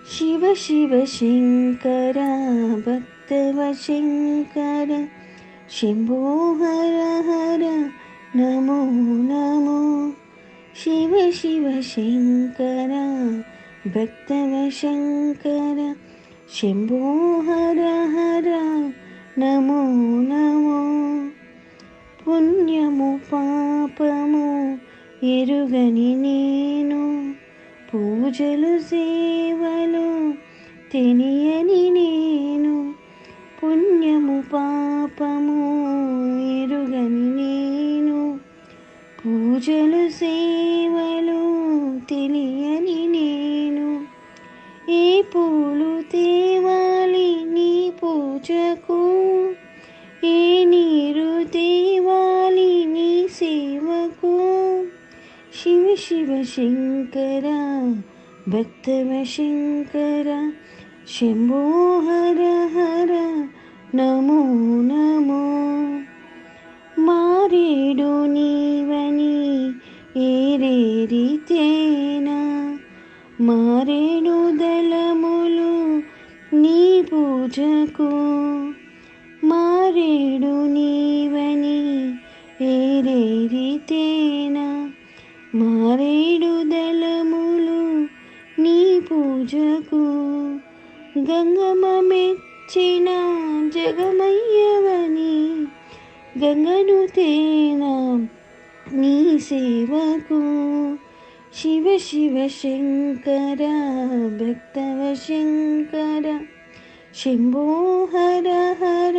शिव शिव शङ्कर भक्तव शङ्कर शम्भो हर हर नमो नमो। शिव शिव शङ्कर भक्तव शङ्कर शम्भो हर हर नमो नमो। పుణ్యము పాపము ఎరుగని నేను, పూజలు సేవలు తెలియని నేను, పుణ్యము పాపము ఎరుగని నేను, పూజలు సేవలు తెలియని నేను, ఏ పూలు తేవాలి నీ పూజకు, ఏ నీరు తేవాలి నీ సేవకు, शिव शिव शङ्कर भक्तव शङ्कर शम्भो हर हर नमो नमो। మారేడు నీవని ఏరేరితేనా, మారేడు దళములు నీ పూజకు, మారేడు నీవని ఏరేరితేనా, మారేడు దళములు నీ పూజకు, గంగమ్మ మెచ్చిన జగమయ్యవని, గంగను తేనా నీ సేవకు, శివ శివ శంకర భక్తవ శంకర శంభో హర హర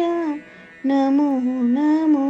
నమో నమో।